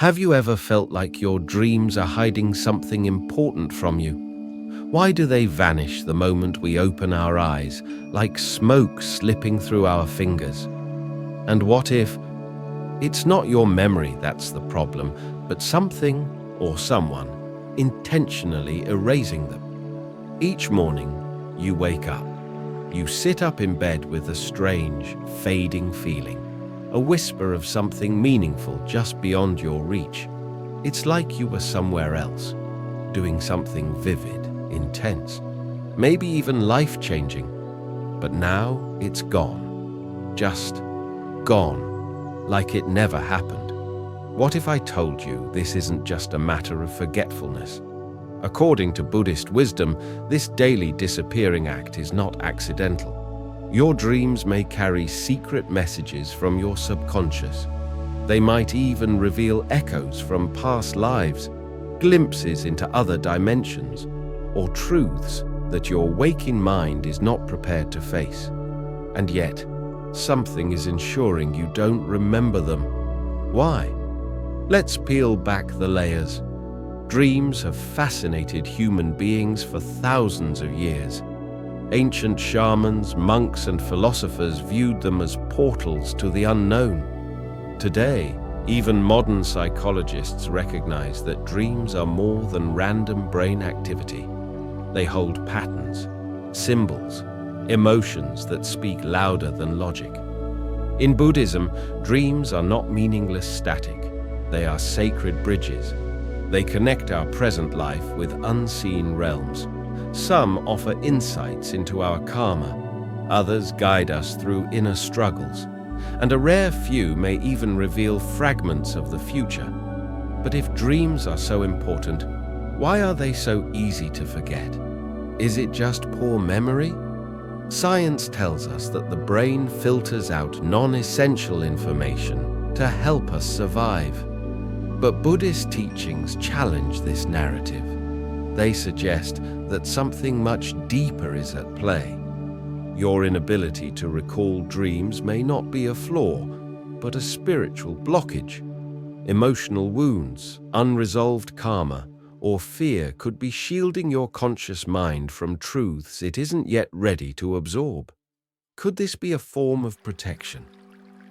Have you ever felt like your dreams are hiding something important from you? Why do they vanish the moment we open our eyes, like smoke slipping through our fingers? And what if it's not your memory that's the problem, but something or someone intentionally erasing them? Each morning, you wake up. You sit up in bed with a strange, fading feeling, a whisper of something meaningful just beyond your reach. It's like you were somewhere else, doing something vivid, intense, maybe even life-changing. But now it's gone. Just gone, like it never happened. What if I told you this isn't just a matter of forgetfulness? According to Buddhist wisdom, this daily disappearing act is not accidental. Your dreams may carry secret messages from your subconscious. They might even reveal echoes from past lives, glimpses into other dimensions, or truths that your waking mind is not prepared to face. And yet, something is ensuring you don't remember them. Why? Let's peel back the layers. Dreams have fascinated human beings for thousands of years. Ancient shamans, monks, and philosophers viewed them as portals to the unknown. Today, even modern psychologists recognize that dreams are more than random brain activity. They hold patterns, symbols, emotions that speak louder than logic. In Buddhism, dreams are not meaningless static. They are sacred bridges. They connect our present life with unseen realms. Some offer insights into our karma, others guide us through inner struggles, and a rare few may even reveal fragments of the future. But if dreams are so important, why are they so easy to forget? Is it just poor memory? Science tells us that the brain filters out non-essential information to help us survive. But Buddhist teachings challenge this narrative. They suggest that something much deeper is at play. Your inability to recall dreams may not be a flaw, but a spiritual blockage. Emotional wounds, unresolved karma, or fear could be shielding your conscious mind from truths it isn't yet ready to absorb. Could this be a form of protection?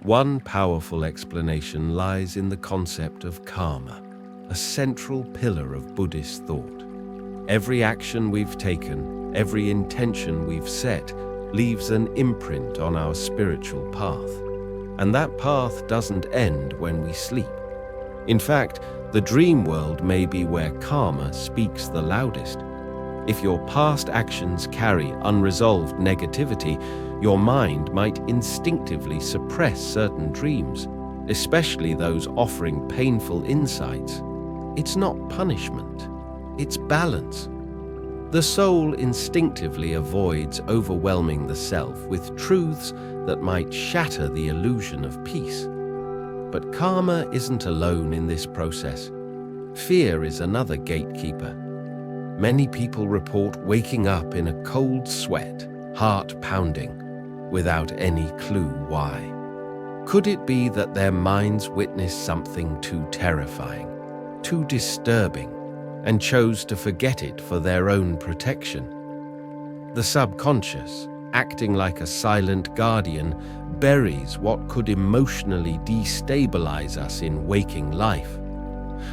One powerful explanation lies in the concept of karma, a central pillar of Buddhist thought. Every action we've taken, every intention we've set, leaves an imprint on our spiritual path. And that path doesn't end when we sleep. In fact, the dream world may be where karma speaks the loudest. If your past actions carry unresolved negativity, your mind might instinctively suppress certain dreams, especially those offering painful insights. It's not punishment, it's balance. The soul instinctively avoids overwhelming the self with truths that might shatter the illusion of peace. But karma isn't alone in this process. Fear is another gatekeeper. Many people report waking up in a cold sweat, heart pounding, without any clue why. Could it be that their minds witnessed something too terrifying, too disturbing, and chose to forget it for their own protection? The subconscious, acting like a silent guardian, buries what could emotionally destabilize us in waking life.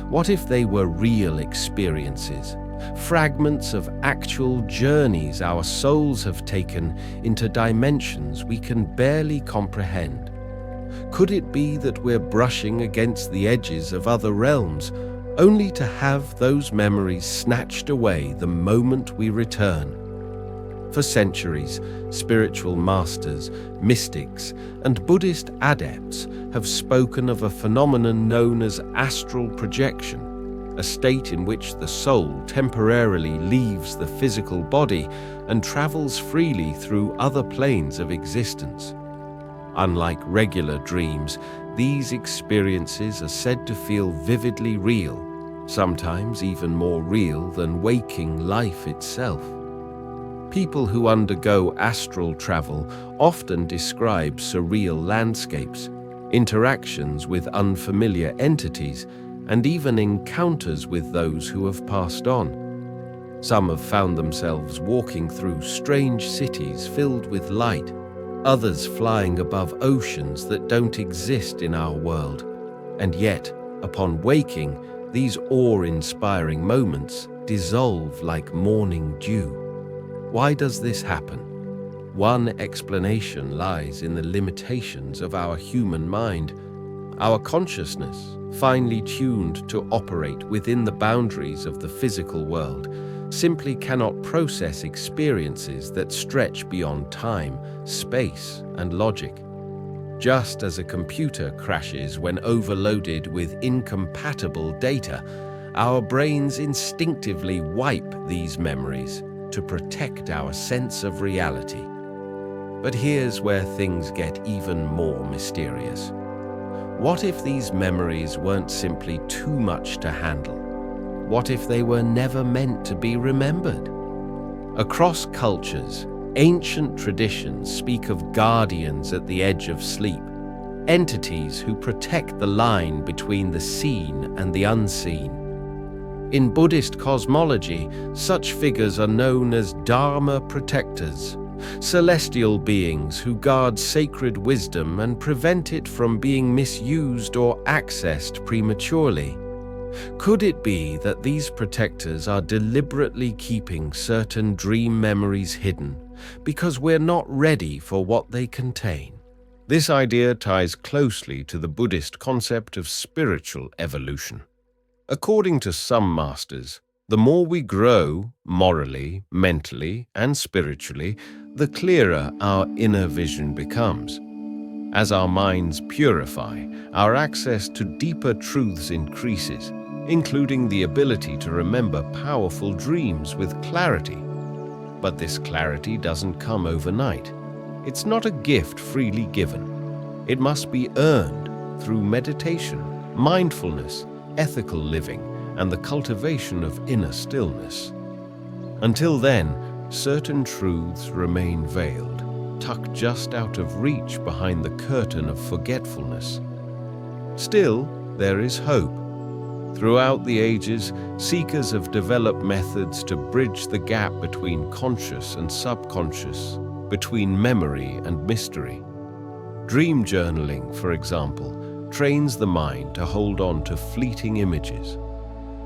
What if they were real experiences, fragments of actual journeys our souls have taken into dimensions we can barely comprehend? Could it be that we're brushing against the edges of other realms, only to have those memories snatched away the moment we return? For centuries, spiritual masters, mystics, and Buddhist adepts have spoken of a phenomenon known as astral projection, a state in which the soul temporarily leaves the physical body and travels freely through other planes of existence. Unlike regular dreams, these experiences are said to feel vividly real, sometimes even more real than waking life itself. People who undergo astral travel often describe surreal landscapes, interactions with unfamiliar entities, and even encounters with those who have passed on. Some have found themselves walking through strange cities filled with light, others flying above oceans that don't exist in our world. And yet, upon waking, these awe-inspiring moments dissolve like morning dew. Why does this happen? One explanation lies in the limitations of our human mind. Our consciousness, finely tuned to operate within the boundaries of the physical world, simply cannot process experiences that stretch beyond time, space, and logic. Just as a computer crashes when overloaded with incompatible data, our brains instinctively wipe these memories to protect our sense of reality. But here's where things get even more mysterious. What if these memories weren't simply too much to handle? What if they were never meant to be remembered? Across cultures, ancient traditions speak of guardians at the edge of sleep, entities who protect the line between the seen and the unseen. In Buddhist cosmology, such figures are known as Dharma protectors, celestial beings who guard sacred wisdom and prevent it from being misused or accessed prematurely. Could it be that these protectors are deliberately keeping certain dream memories hidden because we're not ready for what they contain? This idea ties closely to the Buddhist concept of spiritual evolution. According to some masters, the more we grow morally, mentally, and spiritually, the clearer our inner vision becomes. As our minds purify, our access to deeper truths increases, including the ability to remember powerful dreams with clarity. But this clarity doesn't come overnight. It's not a gift freely given. It must be earned through meditation, mindfulness, ethical living, and the cultivation of inner stillness. Until then, certain truths remain veiled, tucked just out of reach behind the curtain of forgetfulness. Still, there is hope. Throughout the ages, seekers have developed methods to bridge the gap between conscious and subconscious, between memory and mystery. Dream journaling, for example, trains the mind to hold on to fleeting images.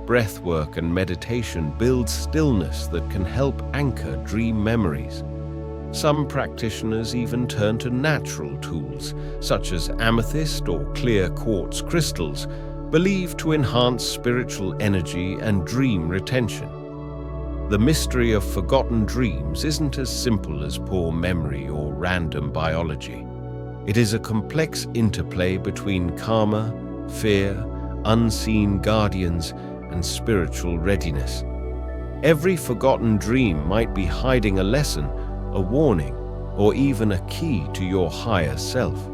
Breathwork and meditation build stillness that can help anchor dream memories. Some practitioners even turn to natural tools, such as amethyst or clear quartz crystals, believed to enhance spiritual energy and dream retention. The mystery of forgotten dreams isn't as simple as poor memory or random biology. It is a complex interplay between karma, fear, unseen guardians, and spiritual readiness. Every forgotten dream might be hiding a lesson, a warning, or even a key to your higher self.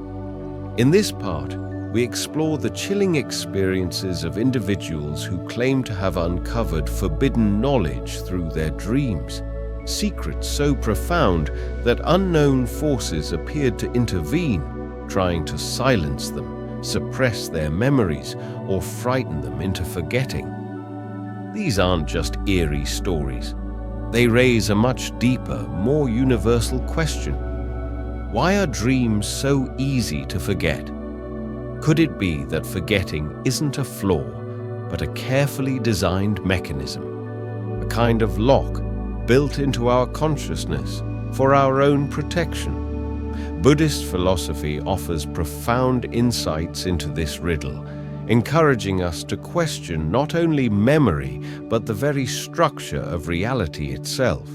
In this part, we explore the chilling experiences of individuals who claim to have uncovered forbidden knowledge through their dreams, secrets so profound that unknown forces appeared to intervene, trying to silence them, suppress their memories, or frighten them into forgetting. These aren't just eerie stories. They raise a much deeper, more universal question. Why are dreams so easy to forget? Could it be that forgetting isn't a flaw, but a carefully designed mechanism, a kind of lock built into our consciousness for our own protection? Buddhist philosophy offers profound insights into this riddle, encouraging us to question not only memory, but the very structure of reality itself.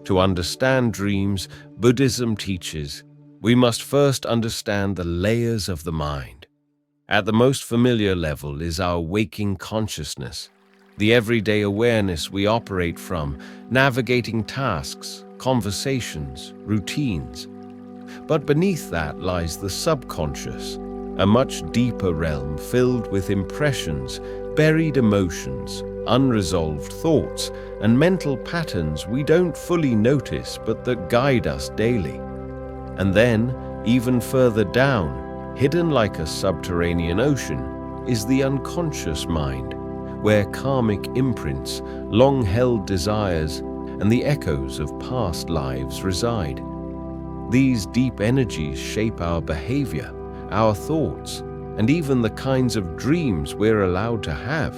To understand dreams, Buddhism teaches we must first understand the layers of the mind. At the most familiar level is our waking consciousness, the everyday awareness we operate from, navigating tasks, conversations, routines. But beneath that lies the subconscious, a much deeper realm filled with impressions, buried emotions, unresolved thoughts, and mental patterns we don't fully notice but that guide us daily. And then, even further down, hidden like a subterranean ocean, is the unconscious mind, where karmic imprints, long-held desires, and the echoes of past lives reside. These deep energies shape our behavior, our thoughts, and even the kinds of dreams we're allowed to have.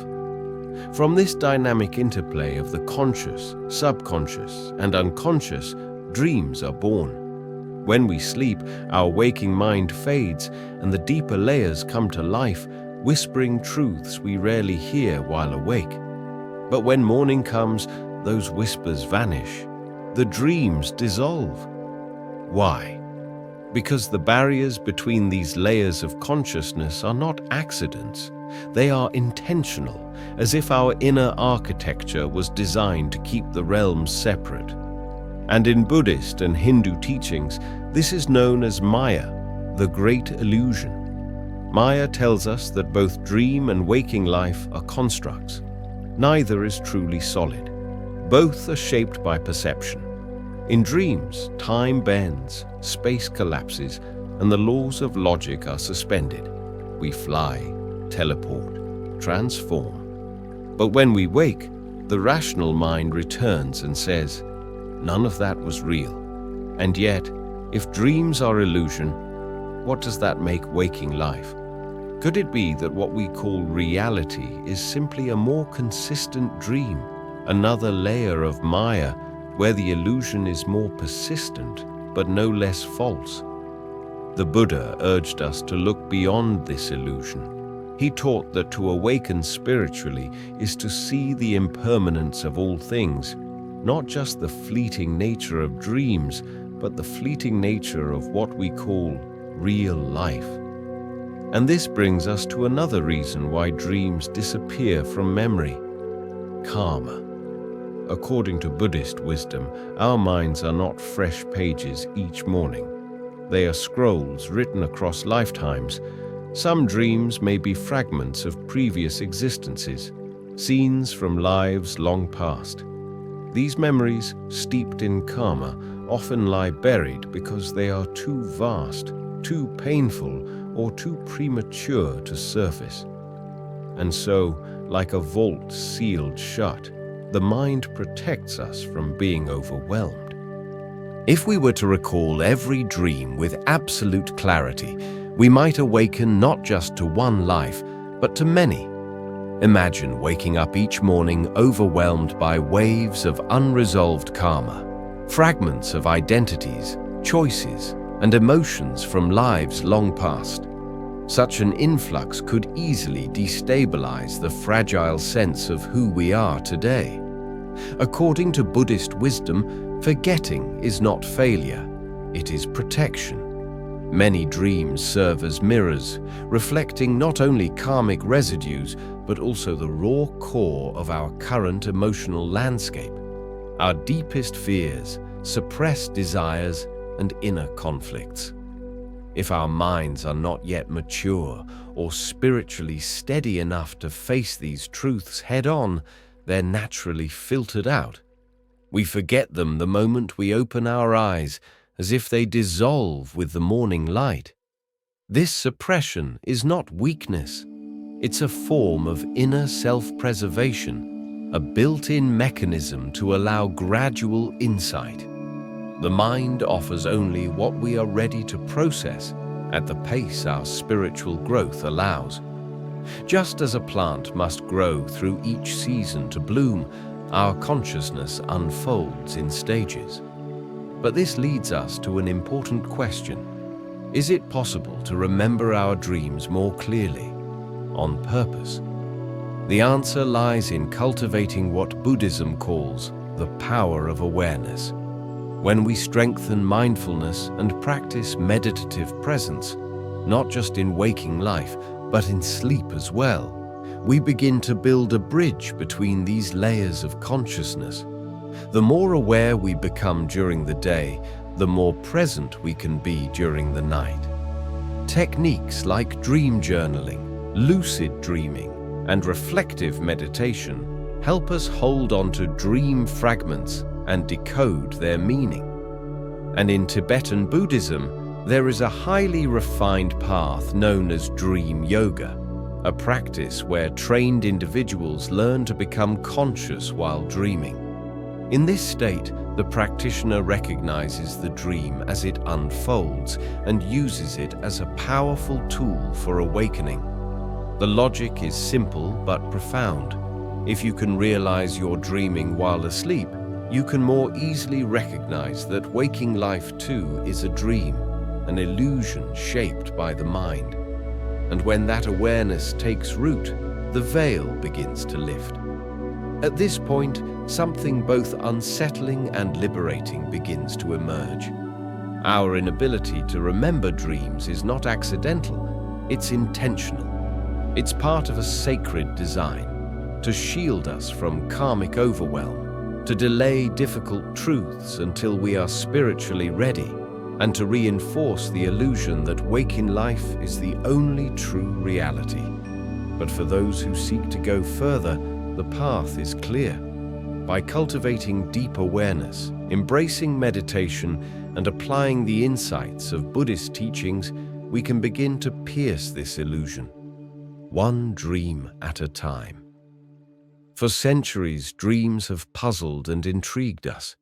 From this dynamic interplay of the conscious, subconscious, and unconscious, dreams are born. When we sleep, our waking mind fades, and the deeper layers come to life, whispering truths we rarely hear while awake. But when morning comes, those whispers vanish. The dreams dissolve. Why? Because the barriers between these layers of consciousness are not accidents. They are intentional, as if our inner architecture was designed to keep the realms separate. And in Buddhist and Hindu teachings, this is known as Maya, the great illusion. Maya tells us that both dream and waking life are constructs. Neither is truly solid. Both are shaped by perception. In dreams, time bends, space collapses, and the laws of logic are suspended. We fly, teleport, transform. But when we wake, the rational mind returns and says, none of that was real. And yet, if dreams are illusion, what does that make waking life? Could it be that what we call reality is simply a more consistent dream, another layer of Maya, where the illusion is more persistent, but no less false? The Buddha urged us to look beyond this illusion. He taught that to awaken spiritually is to see the impermanence of all things, not just the fleeting nature of dreams, but the fleeting nature of what we call real life. And this brings us to another reason why dreams disappear from memory: karma. According to Buddhist wisdom, our minds are not fresh pages each morning. They are scrolls written across lifetimes. Some dreams may be fragments of previous existences, scenes from lives long past. These memories, steeped in karma, often lie buried because they are too vast, too painful, or too premature to surface. And so, like a vault sealed shut, the mind protects us from being overwhelmed. If we were to recall every dream with absolute clarity, we might awaken not just to one life, but to many. Imagine waking up each morning overwhelmed by waves of unresolved karma, fragments of identities, choices, and emotions from lives long past. Such an influx could easily destabilize the fragile sense of who we are today. According to Buddhist wisdom, forgetting is not failure, it is protection. Many dreams serve as mirrors, reflecting not only karmic residues, but also the raw core of our current emotional landscape, our deepest fears, suppressed desires, and inner conflicts. If our minds are not yet mature or spiritually steady enough to face these truths head-on, they're naturally filtered out. We forget them the moment we open our eyes, as if they dissolve with the morning light. This suppression is not weakness. It's a form of inner self-preservation, a built-in mechanism to allow gradual insight. The mind offers only what we are ready to process at the pace our spiritual growth allows. Just as a plant must grow through each season to bloom, our consciousness unfolds in stages. But this leads us to an important question. Is it possible to remember our dreams more clearly, on purpose? The answer lies in cultivating what Buddhism calls the power of awareness. When we strengthen mindfulness and practice meditative presence, not just in waking life, but in sleep as well, we begin to build a bridge between these layers of consciousness. The more aware we become during the day, the more present we can be during the night. Techniques like dream journaling, lucid dreaming, and reflective meditation help us hold on to dream fragments and decode their meaning. And in Tibetan Buddhism, there is a highly refined path known as dream yoga, a practice where trained individuals learn to become conscious while dreaming. In this state, the practitioner recognizes the dream as it unfolds and uses it as a powerful tool for awakening. The logic is simple but profound. If you can realize you're dreaming while asleep, you can more easily recognize that waking life too is a dream, an illusion shaped by the mind. And when that awareness takes root, the veil begins to lift. At this point, something both unsettling and liberating begins to emerge. Our inability to remember dreams is not accidental, it's intentional. It's part of a sacred design, to shield us from karmic overwhelm, to delay difficult truths until we are spiritually ready, and to reinforce the illusion that waking life is the only true reality. But for those who seek to go further, the path is clear. By cultivating deep awareness, embracing meditation, and applying the insights of Buddhist teachings, we can begin to pierce this illusion, one dream at a time. For centuries, dreams have puzzled and intrigued us.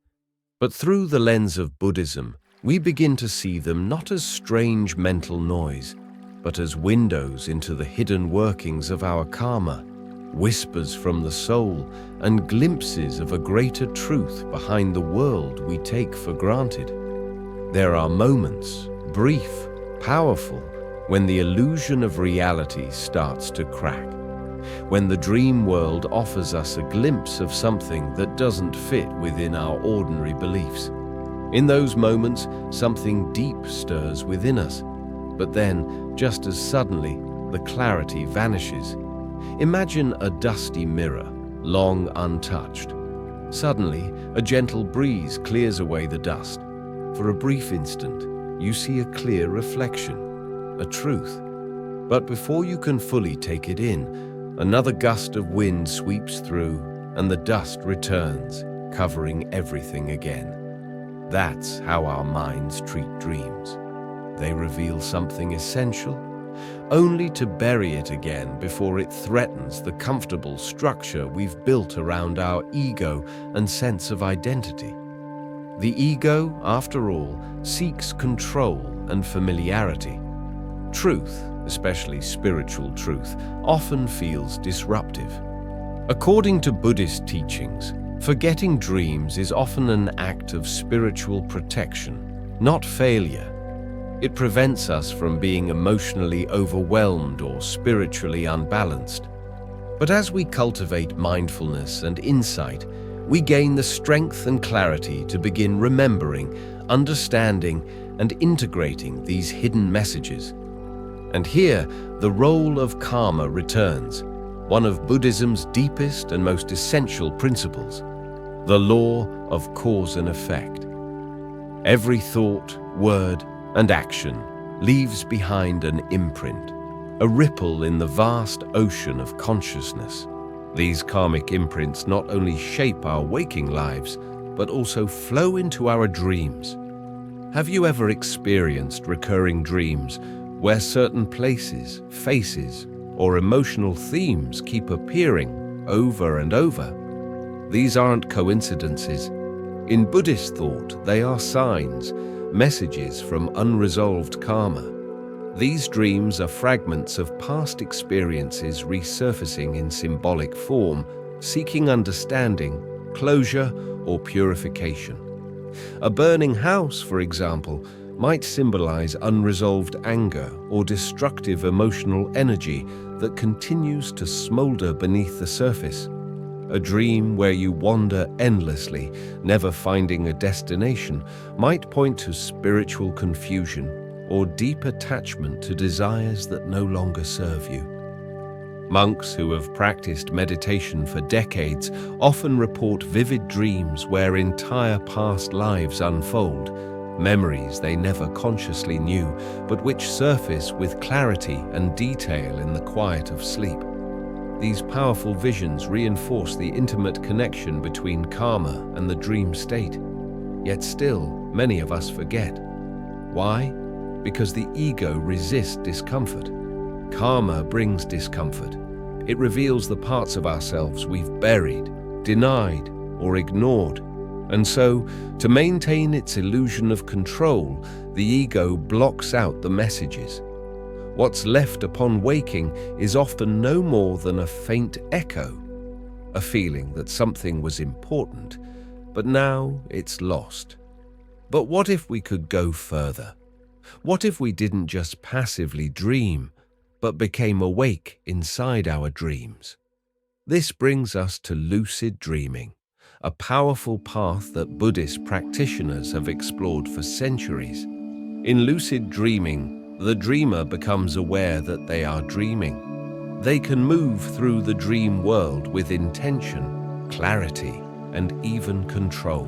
But through the lens of Buddhism, we begin to see them not as strange mental noise, but as windows into the hidden workings of our karma, whispers from the soul, and glimpses of a greater truth behind the world we take for granted. There are moments, brief, powerful, when the illusion of reality starts to crack, when the dream world offers us a glimpse of something that doesn't fit within our ordinary beliefs. In those moments, something deep stirs within us, but then, just as suddenly, the clarity vanishes. Imagine a dusty mirror, long untouched. Suddenly, a gentle breeze clears away the dust. For a brief instant, you see a clear reflection, a truth. But before you can fully take it in, another gust of wind sweeps through, and the dust returns, covering everything again. That's how our minds treat dreams. They reveal something essential, only to bury it again before it threatens the comfortable structure we've built around our ego and sense of identity. The ego, after all, seeks control and familiarity. Truth, especially spiritual truth, often feels disruptive. According to Buddhist teachings, forgetting dreams is often an act of spiritual protection, not failure. It prevents us from being emotionally overwhelmed or spiritually unbalanced. But as we cultivate mindfulness and insight, we gain the strength and clarity to begin remembering, understanding, and integrating these hidden messages. And here, the role of karma returns, one of Buddhism's deepest and most essential principles, the law of cause and effect. Every thought, word, and action leaves behind an imprint, a ripple in the vast ocean of consciousness. These karmic imprints not only shape our waking lives, but also flow into our dreams. Have you ever experienced recurring dreams where certain places, faces, or emotional themes keep appearing over and over? These aren't coincidences. In Buddhist thought, they are signs, messages from unresolved karma. These dreams are fragments of past experiences resurfacing in symbolic form, seeking understanding, closure, or purification. A burning house, for example, might symbolize unresolved anger or destructive emotional energy that continues to smolder beneath the surface. A dream where you wander endlessly, never finding a destination, might point to spiritual confusion or deep attachment to desires that no longer serve you. Monks who have practiced meditation for decades often report vivid dreams where entire past lives unfold, memories they never consciously knew, but which surface with clarity and detail in the quiet of sleep. These powerful visions reinforce the intimate connection between karma and the dream state. Yet still, many of us forget. Why? Because the ego resists discomfort. Karma brings discomfort. It reveals the parts of ourselves we've buried, denied, or ignored. And so, to maintain its illusion of control, the ego blocks out the messages. What's left upon waking is often no more than a faint echo, a feeling that something was important, but now it's lost. But what if we could go further? What if we didn't just passively dream, but became awake inside our dreams? This brings us to lucid dreaming, a powerful path that Buddhist practitioners have explored for centuries. In lucid dreaming, the dreamer becomes aware that they are dreaming. They can move through the dream world with intention, clarity, and even control.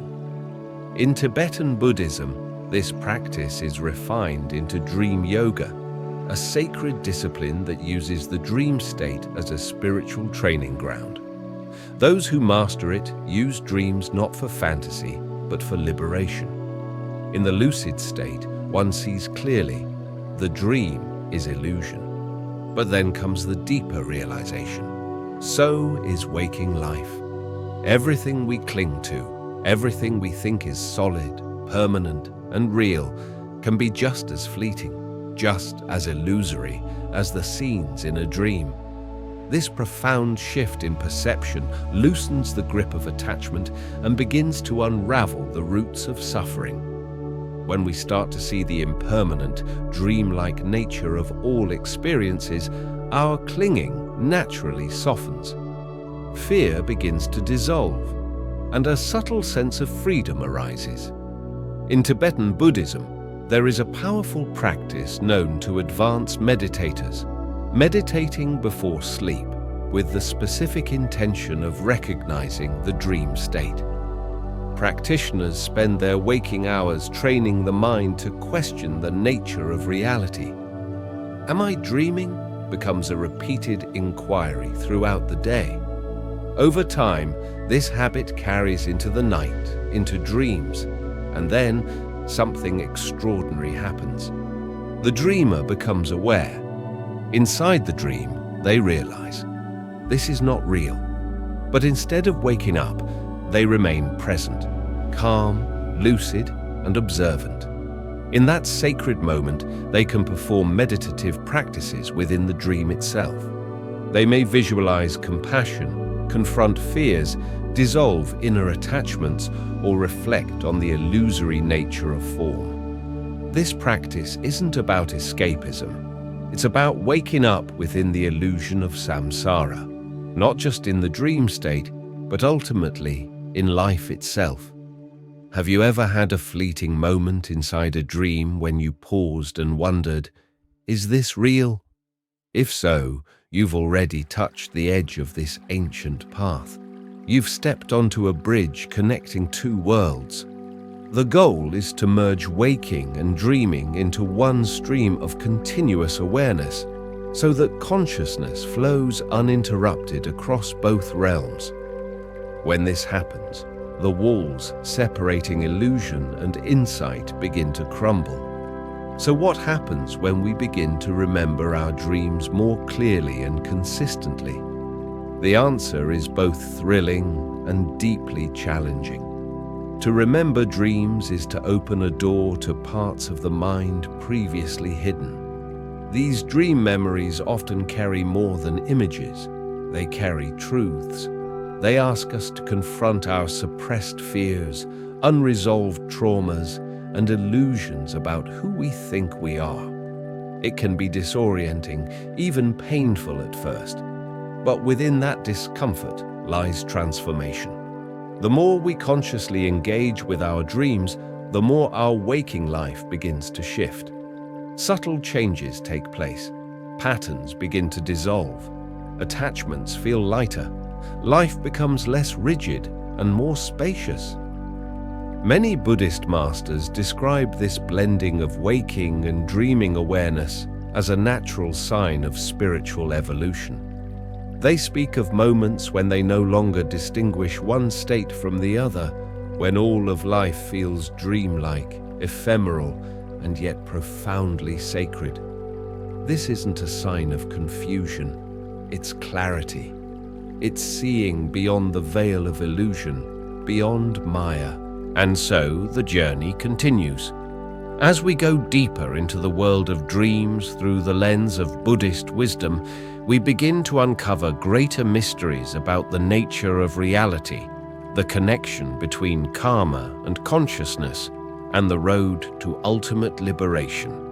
In Tibetan Buddhism, this practice is refined into dream yoga, a sacred discipline that uses the dream state as a spiritual training ground. Those who master it use dreams not for fantasy, but for liberation. In the lucid state, one sees clearly the dream is illusion. But then comes the deeper realization. So is waking life. Everything we cling to, everything we think is solid, permanent, and real, can be just as fleeting, just as illusory as the scenes in a dream. This profound shift in perception loosens the grip of attachment and begins to unravel the roots of suffering. When we start to see the impermanent, dreamlike nature of all experiences, our clinging naturally softens. Fear begins to dissolve, and a subtle sense of freedom arises. In Tibetan Buddhism, there is a powerful practice known to advanced meditators, meditating before sleep with the specific intention of recognizing the dream state. Practitioners spend their waking hours training the mind to question the nature of reality. Am I dreaming? Becomes a repeated inquiry throughout the day. Over time, this habit carries into the night, into dreams, and then something extraordinary happens. The dreamer becomes aware. Inside the dream, they realize this is not real. But instead of waking up, they remain present, calm, lucid, and observant. In that sacred moment, they can perform meditative practices within the dream itself. They may visualize compassion, confront fears, dissolve inner attachments, or reflect on the illusory nature of form. This practice isn't about escapism. It's about waking up within the illusion of samsara, not just in the dream state, but ultimately in life itself. Have you ever had a fleeting moment inside a dream when you paused and wondered, is this real? If so, you've already touched the edge of this ancient path. You've stepped onto a bridge connecting two worlds. The goal is to merge waking and dreaming into one stream of continuous awareness, so that consciousness flows uninterrupted across both realms. When this happens, the walls separating illusion and insight begin to crumble. So what happens when we begin to remember our dreams more clearly and consistently? The answer is both thrilling and deeply challenging. To remember dreams is to open a door to parts of the mind previously hidden. These dream memories often carry more than images. They carry truths. They ask us to confront our suppressed fears, unresolved traumas, and illusions about who we think we are. It can be disorienting, even painful at first, but within that discomfort lies transformation. The more we consciously engage with our dreams, the more our waking life begins to shift. Subtle changes take place. Patterns begin to dissolve. Attachments feel lighter. Life becomes less rigid and more spacious. Many Buddhist masters describe this blending of waking and dreaming awareness as a natural sign of spiritual evolution. They speak of moments when they no longer distinguish one state from the other, when all of life feels dreamlike, ephemeral, and yet profoundly sacred. This isn't a sign of confusion, it's clarity. It's seeing beyond the veil of illusion, beyond Maya. And so the journey continues. As we go deeper into the world of dreams through the lens of Buddhist wisdom, we begin to uncover greater mysteries about the nature of reality, the connection between karma and consciousness, and the road to ultimate liberation.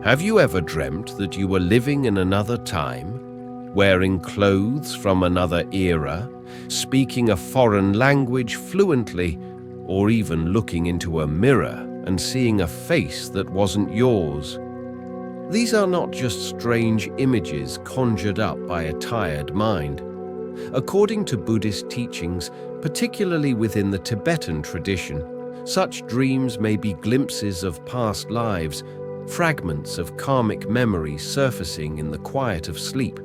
Have you ever dreamt that you were living in another time, wearing clothes from another era, speaking a foreign language fluently, or even looking into a mirror and seeing a face that wasn't yours? These are not just strange images conjured up by a tired mind. According to Buddhist teachings, particularly within the Tibetan tradition, such dreams may be glimpses of past lives, fragments of karmic memories surfacing in the quiet of sleep.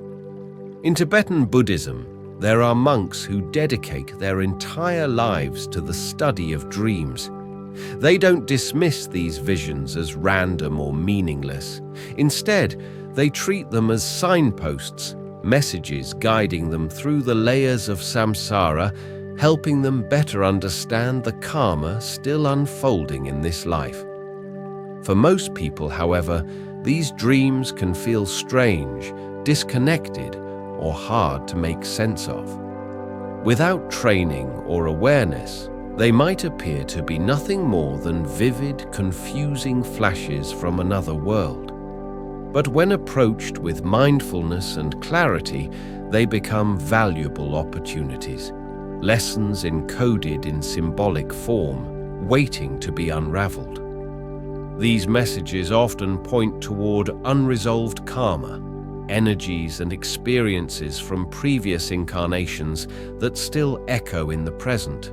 In Tibetan Buddhism, there are monks who dedicate their entire lives to the study of dreams. They don't dismiss these visions as random or meaningless. Instead, they treat them as signposts, messages guiding them through the layers of samsara, helping them better understand the karma still unfolding in this life. For most people, however, these dreams can feel strange, disconnected, or hard to make sense of. Without training or awareness, they might appear to be nothing more than vivid, confusing flashes from another world. But when approached with mindfulness and clarity, they become valuable opportunities, lessons encoded in symbolic form, waiting to be unraveled. These messages often point toward unresolved karma, energies and experiences from previous incarnations that still echo in the present.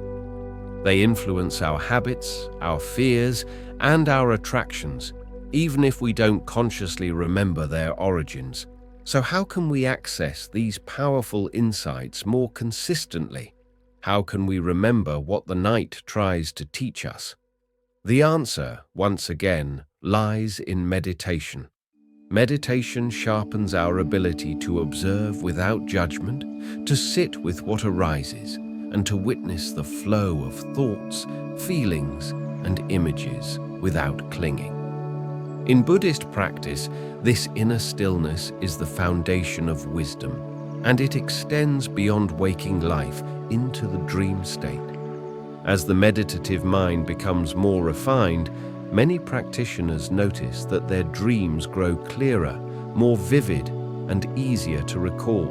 They influence our habits, our fears, and our attractions, even if we don't consciously remember their origins. So how can we access these powerful insights more consistently? How can we remember what the night tries to teach us? The answer, once again, lies in meditation. Meditation sharpens our ability to observe without judgment, to sit with what arises, and to witness the flow of thoughts, feelings, and images without clinging. In Buddhist practice, this inner stillness is the foundation of wisdom, and it extends beyond waking life into the dream state. As the meditative mind becomes more refined, many practitioners notice that their dreams grow clearer, more vivid, and easier to recall.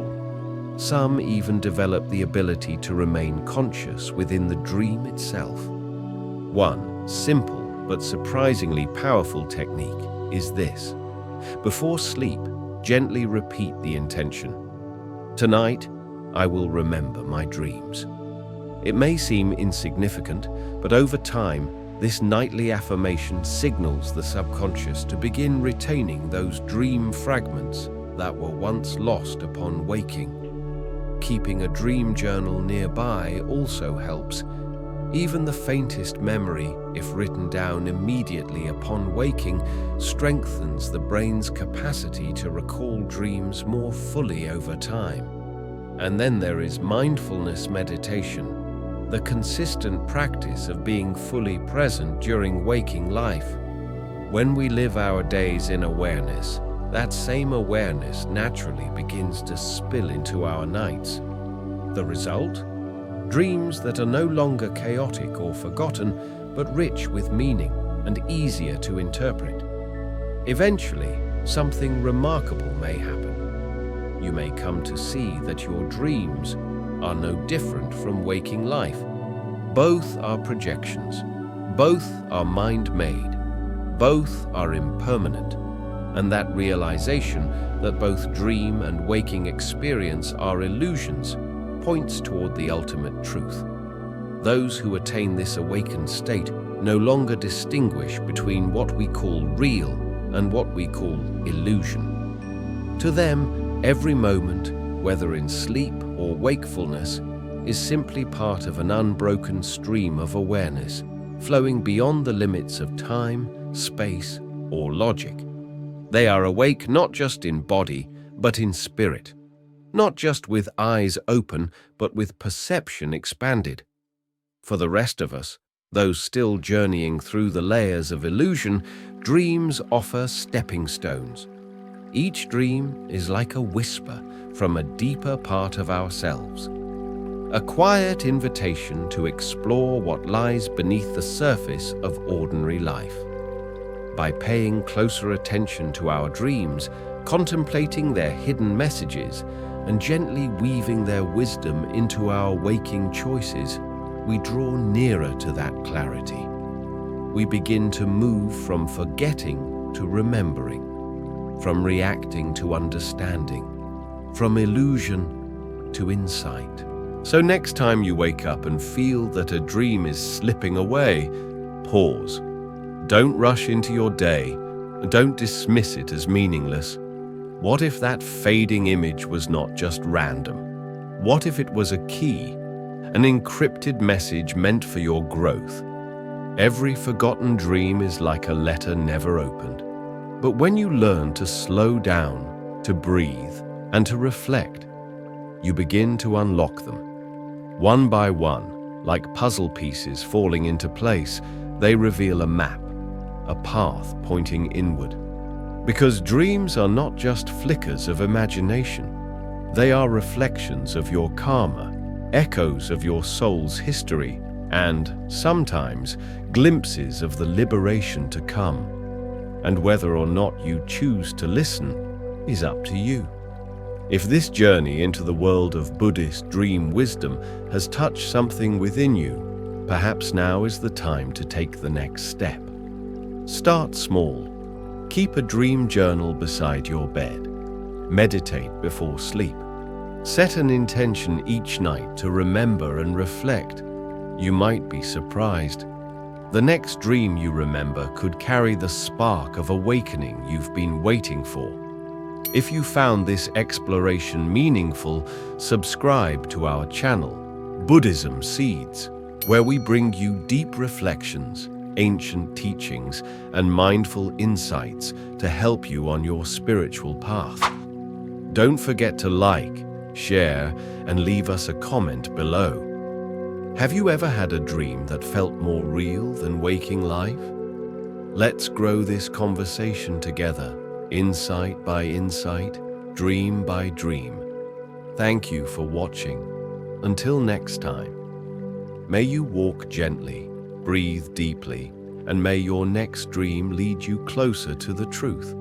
Some even develop the ability to remain conscious within the dream itself. One simple but surprisingly powerful technique is this. Before sleep, gently repeat the intention. Tonight, I will remember my dreams. It may seem insignificant, but over time, this nightly affirmation signals the subconscious to begin retaining those dream fragments that were once lost upon waking. Keeping a dream journal nearby also helps. Even the faintest memory, if written down immediately upon waking, strengthens the brain's capacity to recall dreams more fully over time. And then there is mindfulness meditation, the consistent practice of being fully present during waking life. When we live our days in awareness, that same awareness naturally begins to spill into our nights. The result? Dreams that are no longer chaotic or forgotten, but rich with meaning and easier to interpret. Eventually, something remarkable may happen. You may come to see that your dreams are no different from waking life. Both are projections. Both are mind-made. Both are impermanent. And that realization that both dream and waking experience are illusions points toward the ultimate truth. Those who attain this awakened state no longer distinguish between what we call real and what we call illusion. To them, every moment, whether in sleep or wakefulness, is simply part of an unbroken stream of awareness, flowing beyond the limits of time, space, or logic. They are awake not just in body, but in spirit. Not just with eyes open, but with perception expanded. For the rest of us, those still journeying through the layers of illusion, dreams offer stepping stones. Each dream is like a whisper from a deeper part of ourselves, a quiet invitation to explore what lies beneath the surface of ordinary life. By paying closer attention to our dreams, contemplating their hidden messages, and gently weaving their wisdom into our waking choices, we draw nearer to that clarity. We begin to move from forgetting to remembering, from reacting to understanding, from illusion to insight. So next time you wake up and feel that a dream is slipping away, pause. Don't rush into your day, and don't dismiss it as meaningless. What if that fading image was not just random? What if it was a key, an encrypted message meant for your growth? Every forgotten dream is like a letter never opened. But when you learn to slow down, to breathe, and to reflect, you begin to unlock them. One by one, like puzzle pieces falling into place, they reveal a map, a path pointing inward. Because dreams are not just flickers of imagination. They are reflections of your karma, echoes of your soul's history, and, sometimes, glimpses of the liberation to come. And whether or not you choose to listen is up to you. If this journey into the world of Buddhist dream wisdom has touched something within you, perhaps now is the time to take the next step. Start small. Keep a dream journal beside your bed. Meditate before sleep. Set an intention each night to remember and reflect. You might be surprised. The next dream you remember could carry the spark of awakening you've been waiting for. If you found this exploration meaningful, subscribe to our channel, Buddhism Seeds, where we bring you deep reflections, ancient teachings, and mindful insights to help you on your spiritual path. Don't forget to like, share, and leave us a comment below. Have you ever had a dream that felt more real than waking life? Let's grow this conversation together, insight by insight, dream by dream. Thank you for watching. Until next time, may you walk gently, breathe deeply, and may your next dream lead you closer to the truth.